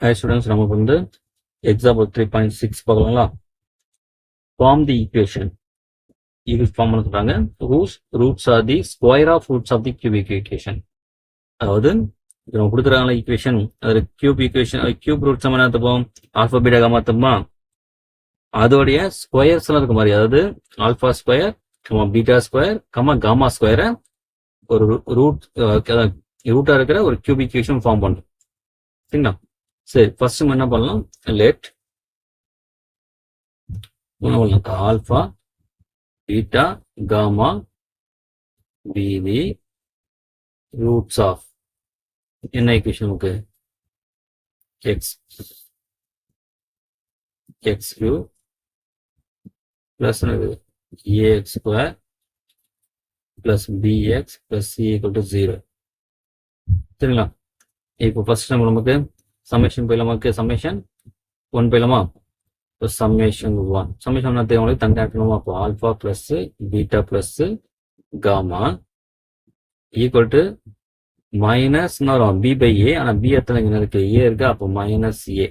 Hi students, நமக்கு வந்து example 3.6 பார்க்கலாங்களா? Form the equation. இது ஃபார்ம் பண்ண சொல்றாங்க. Whose roots are the square of roots of the cubic equation. அதாவது நம்ம கொடுக்குறாங்கள ஈக்குவேஷன், அது கியூப் ஈக்குவேஷன், கியூப் ரூட்ஸ் நம்ம என்ன எடுத்துப்போம்? ஆல்பா பீட்டா காமா எடுத்துப்போமா? அதோடைய ஸ்கொயர்ஸ் எல்லாம் இருக்க மாதிரி, அதாவது alpha square beta square gamma ஸ்கொயரை ஒரு ரூட்டா இருக்கிற ஒரு கியூப் ஈக்குவேஷன் ஃபார்ம் பண்றோம். சரிங்களா? சரி, ஃபர்ஸ்ட் நம்ம என்ன பண்ணலாம்? Let alpha beta gamma be the roots of என்ன equation நமக்கு x cube plus ax square plus bx plus c equal to 0. சரிங்களா? இப்போ ஃபர்ஸ்ட் நம்ம நமக்கு சம்மேஷன் போயிடலாமாக்கு, சம்மேஷன் 1 போயிடலாமா? இப்போ சம்மேஷன் 1 சம்மேஷன் உங்களுக்கு தனியாக இருக்கணுமா? அப்போ alpha plus beta plus gamma equal to minus வரும் பி பை ஏ. ஆனால் பி எத்தனை இங்கே இருக்கு? ஏ இருக்கு. அப்போ மைனஸ் ஏ.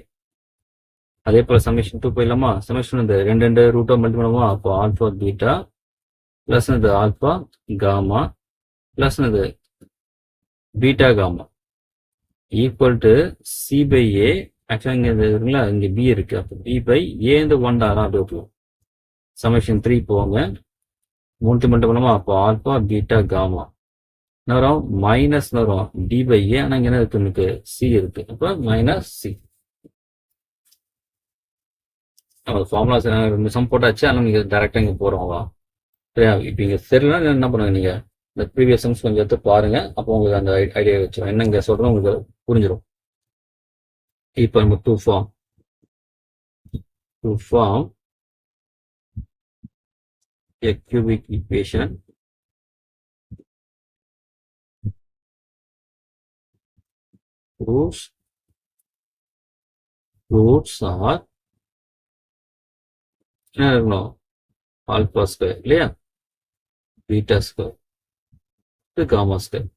அதே போல சமேஷன் 2 போயிடலாமா? சமேஷன் இந்த ரெண்டு ரூட்டா மல்டி பண்ணுவோமா? அப்போ ஆல்ஃபா பீட்டா பிளஸ் இந்த ஆல்ஃபா காமா பிளஸ் இந்த beta gamma equal to C by A. ஆக்சுவலாக இங்கே இருக்குங்களா, இங்கே பி இருக்கு. அப்போ பி பை ஏ இந்த 1 அப்படியே போகும். சமேஷன் 3 போவாங்க, 3 மல்டி பண்ணுவோமா? அப்போ ஆல்ஃபா பீட்டா காமா வரும் மைனஸ் வரும் டி பை ஏ. ஆனால் இங்கே என்ன இருக்கு? எனக்கு சி இருக்கு. அப்போ மைனஸ் சி. ஃபார்முலாஸ் சம் போட்டாச்சு. ஆனால் நீங்கள் டேரெக்டாக இங்கே போகிறோம்வா? சரியா? இப்போ இங்கே தெரியலன்னா என்ன பண்ணுங்க, நீங்கள் இந்த ப்ரீவியஸ் சம்ஸ் கொஞ்சம் எடுத்து பாருங்க. அப்போ உங்களுக்கு அந்த ஐடியா வச்சிடும். என்ன இங்கே சொல்கிறோம் உங்களுக்கு புரிஞ்சிடும். இப்போ நம்ம to form a cubic equation roots are என்ன இருக்கணும்? ஆல்பா ஸ்கொயர் இல்லையா, பீட்டா ஸ்கொயர் காமா ஸ்கொயர்.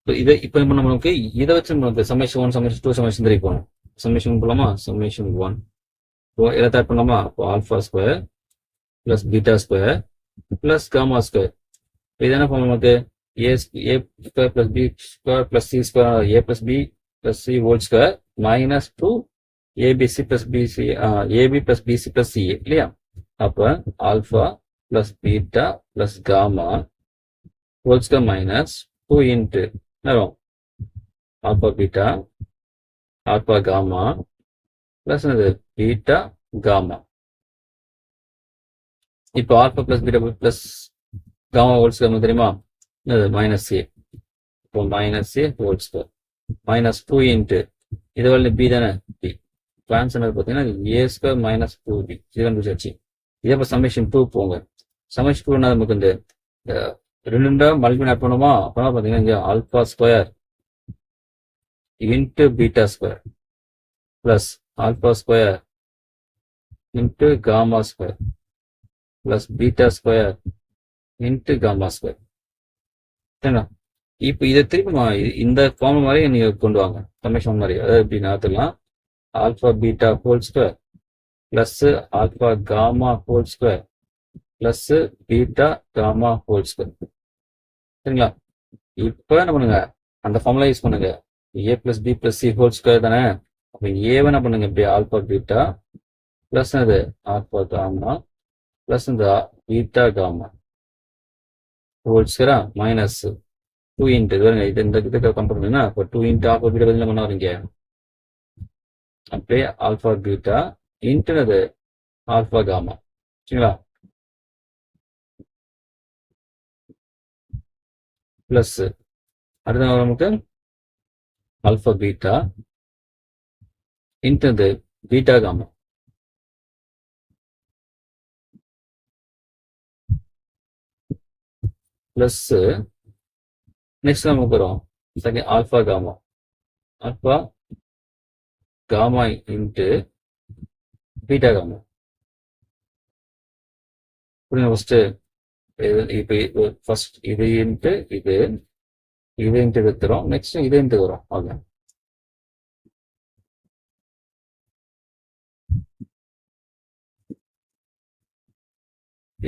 இதை இப்போ நமக்கு இதை வச்சு நமக்கு சமேஷன் 1 சமேஷன் 2 சமேஷன் 3 போகணும். சமேஷன் போலாமா? சமேஷன் 1 இதை ஆட் பண்ணலாமா? அப்போ alpha square plus beta square plus gamma square. இது என்ன பண்ணணும் நமக்கு? a square plus B square plus C square, a plus B plus C whole square minus 2 ABC plus BC AB plus BC plus C இல்லையா? அப்போ alpha plus beta plus gamma whole square minus 2 into வரும் alpha beta alpha gamma plus beta gamma. இப்போ alpha plus beta plus gamma whole square தெரியுமா? Minus ஏ. இப்போ minus ஏ whole square minus 2 into இது வந்து B தானே, B. Answer பார்த்தீங்கன்னா ஏ square minus 2b. இது கண்டுபிடிச்சாச்சு. இதே இப்போ சமேஷன் 2 போங்க. சமேஷன் 2 நமக்கு இந்த ரெண்டு மல்டிபிள் ஆட் பண்ணுமா? அப்போனா பார்த்தீங்கன்னா இங்கே alpha square into beta square plus alpha square into gamma square plus beta square into gamma square. சரிங்களா? இப்போ இதை திருப்பி இந்த ஃபார்ம் மாதிரி நீங்கள் கொண்டு வாங்க. சமேஷன் மாதிரி, அதாவது இப்படி நடத்தலாம். Alpha beta whole square plus alpha gamma whole square plus beta gamma whole square. சரிங்களா? இப்போ என்ன பண்ணுங்க, அந்த ஃபார்முலா யூஸ் பண்ணுங்க. A plus B plus C whole square தானே. அப்போ ஏவை என்ன பண்ணுங்க, இப்படி ஆல்பா பீட்டா பிளஸ் அது ஆல்பா காமா பிளஸ் இந்த பீட்டா காமா ஹோல் ஸ்கொயரா மைனஸ் 2 இன்ட்டு இது இந்த இதுக்கு கம்பேர் பண்ணீங்கன்னா இப்போ 2 இன்ட்டு ஆல்பா பீட்டா பதில் பண்ண வரீங்க. அப்படியே ஆல்பா பீட்டா இன்ட்டுனது ஆல்பா காமா. சரிங்களா? பிளஸ் அடுத்த நமக்கு alpha beta into beta gamma plus next நமக்கு வரும் second alpha gamma into beta gamma. புரியுங்க? ஃபர்ஸ்ட் இது இன்ட்டு இது இன்ட்டு எடுத்துரும். நெக்ஸ்ட் இது இன்ட்டு வரும். ஓகே.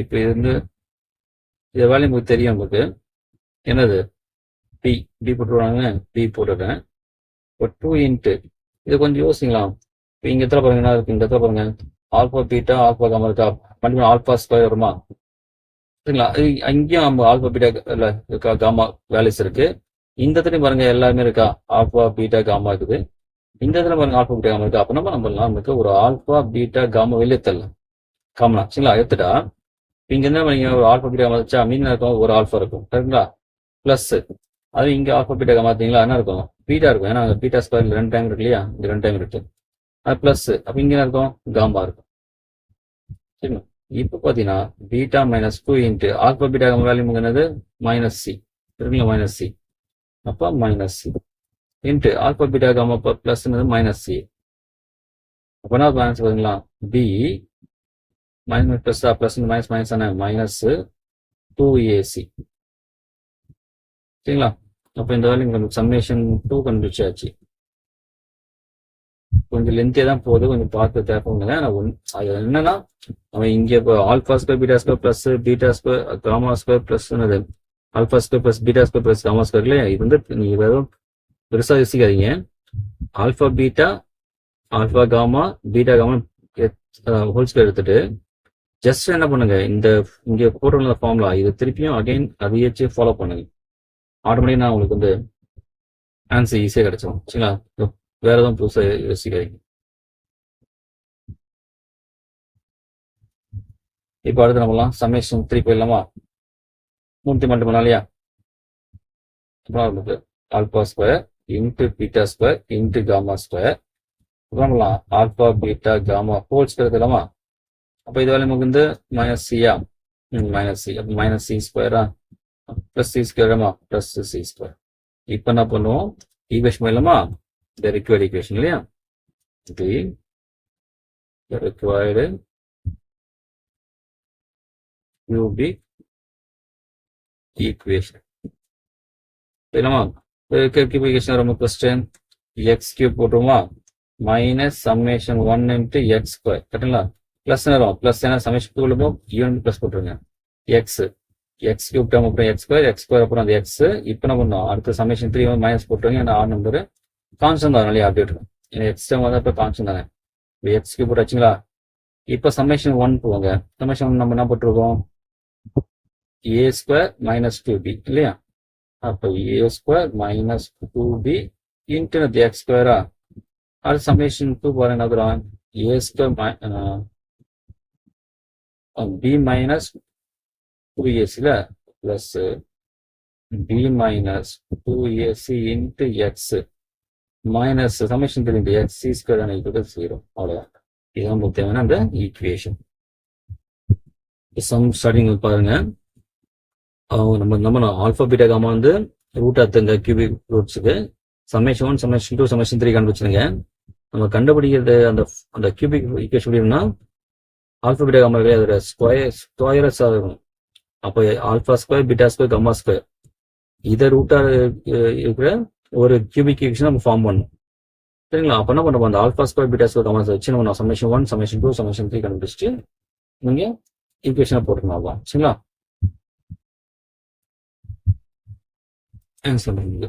இப்போ இது வந்து இது வேலையும் உங்களுக்கு தெரியும் உங்களுக்கு என்னது பி போட்டுருவாங்க பி போட்டுறேன். இப்போ 2 இன்ட்டு இது கொஞ்சம் யோசிக்கலாம். இப்போ இங்கே எத்தனை பாருங்க என்ன இருக்கு, இந்த இடத்துல பாருங்க ஆல்பா பீட்டா ஆல்பா காமா இருக்கா, மறுபடியும் ஆல்பா ஸ்கொயர் வருமா சரிங்களா. அங்கேயும் நம்ம ஆல்பா பீட்டா இல்லை காமா வேல்யூஸ் இருக்கு. இந்த இடத்துலையும் பாருங்க எல்லாருமே இருக்கா, ஆல்பா பீட்டா காமா இருக்குது. இந்த இடத்துல பாருங்க ஆல்பா பீட்டா காமா இருக்கு. அப்போ நம்ம நமக்கு ஒரு ஆல்பா பீட்டா காமா வெளியே தரலாம் காமனா சரிங்களா. எடுத்துட்டா இங்க என்ன பண்ணீங்க, ஒரு ஆல்பா பீட்டா காமா வச்சா மீன் இருக்கும், ஒரு ஆல்பா இருக்கும் சரிங்களா. பிளஸ் அது இங்க ஆல்பா பீட்டா காமா பார்த்தீங்களா என்ன இருக்கும், பீட்டா இருக்கும். ஏன்னா பீட்டா ஸ்கொயர் 2 டைம் இருக்கு இல்லையா, இந்த 2 டைம் இருக்கு. அது பிளஸ் அப்போ இங்க என்ன இருக்கும், காமா இருக்கும் சரிங்களா. இப்போ பார்த்தீங்கன்னா beta minus 2 into alpha beta gamma value என்னது மைனஸ் சி சரிங்களா, மைனஸ் சி. அப்போ minus C into alpha beta gamma plus minus C. அப்போ என்ன ஆன்சர் பார்த்தீங்களா, B minus plus plus minus minus ஆன மைனஸ் 2ac சரிங்களா. அப்போ இந்த வேல்யூ சம்மேஷன் 2 கண்டுபிடிச்சாச்சு. கொஞ்சம் லென்த்தே தான் போகுது, கொஞ்சம் பார்த்து தேவைப்படுங்க. அது என்னன்னா அவன் இங்கே இப்போ alpha square beta square plus beta square gamma square plus alpha square plus beta square plus gamma square இல்லையா. இது வந்து நீங்கள் வெறும் பெருசாக யோசிக்காதீங்க. Alpha beta alpha gamma beta gamma whole square எடுத்துட்டு ஜஸ்ட் என்ன பண்ணுங்க, இந்த இங்கே போட்டுள்ள ஃபார்முலா இது திருப்பியும் அகைன் அதையே ஃபாலோ பண்ணுங்க. ஆட்டோமேட்டிக் நான் உங்களுக்கு வந்து ஆன்சர் ஈஸியாக கிடைச்சிடும் சரிங்களா. வேற எதுவும் புதுசாக யோசிக்காதீங்க. இப்போ அடுத்து நம்மலாம் சம்மேஷன் 3 போயிடலாமா. 3 மட்டும் பண்ணாலையா, அப்புறம் நமக்கு alpha square into beta square into gamma square பண்ணலாம். Alpha beta gamma whole square எடுத்துலாமா. அப்போ இது வேலை நமக்கு வந்து மைனஸ் சியா மைனஸ் சி. அப்போ மைனஸ் சி ஸ்கொயரா பிளஸ் சி ஸ்கொயராமா பிளஸ் சி ஸ்கொயர். இப்போ என்ன பண்ணுவோம், ஈக்குவேஷன் இல்லைமா, the required equation இல்லையா, the required cubic equation இல்லைமா. cubic equation ரொம்ப கொஸ்டின் எக்ஸ் கியூப் போட்டுருமா minus summation 1 into X square கரெக்டுங்களா. பிளஸ் வரும், பிளஸ் ஏன்னா சம்மேஷன் 2 இருக்கும் யூனிட் பிளஸ் போட்டுருங்க. எக்ஸ் கியூப் டேர்ம் அப்புறம் எக்ஸ் ஸ்கொயர் அப்புறம் அந்த எக்ஸ். இப்போ என்ன பண்ணோம், அடுத்த சம்மேஷன் 3 வந்து மைனஸ் போட்டுருங்க. ஏன்னா ஆறு நம்பரு கான்ஸ்டன்ட் தான் நிறைய அப்டேட் இருக்கும். எக்ஸ் டைம் வந்து இப்போ கான்ஸ்டன்ட் தானே. இப்போ எக்ஸ் கியூப் போட்டாச்சுங்களா. இப்போ சம்மேஷன் 1 போவாங்க. சம்மேஷன் 1 நம்ம என்ன போட்டிருக்கோம், ஏ ஸ்கொயர் மைனஸ் 2b இல்லையா. அப்போ A square minus 2b into X ஸ்கொயரா. அடுத்த சம்மேஷன் 2 பாருங்க என்ன தரும், A square B minus 2ac plus B minus 2ac into X minus summation 3 into X C square equal 0. அவ்வளோதான். இதுதான் நமக்கு தேவையான அந்த ஈக்குவேஷன். சம் ஸ்டார்டிங் பாருங்க, நம்ம ஆல்பா பீட்டா காமா வந்து ரூட் இந்த கியூபிக் ரூட்ஸுக்கு சம்மேஷன் 1 சம்மேஷன் 2 சம்மேஷன் 3 கண்டுபிடிச்சிருங்க. நம்ம கண்டுபிடிக்கிறது அந்த கியூபிக் ஈக்குவேஷன் எப்படின்னா ஆல்பா பீட்டா காமா அதோட ஸ்கொயரஸ் ஆகும். அப்போ ஆல்பா ஸ்கொயர் பீட்டா ஸ்கொயர் கம்மா ஸ்கொயர் இதை ரூட்டா இருக்கிற ஒரு கியூபிக் ஈக்குவேஷன் நம்ம ஃபார்ம் பண்ணணும் சரிங்களா. அப்போ என்ன பண்ணுவோம், அந்த ஆல்பா ஸ்கொயர் பீட்டா ஸ்கொயர் கம்மா வச்சு நம்ம சம்மேஷன் 1 சம்மேஷன் 2 சம்மேஷன் 3 கண்டுபிடிச்சிட்டு நீங்க ஈக்குவேஷனை போட்டுருந்தோம் சரிங்களா. ஆன்சர் பண்ணுங்க.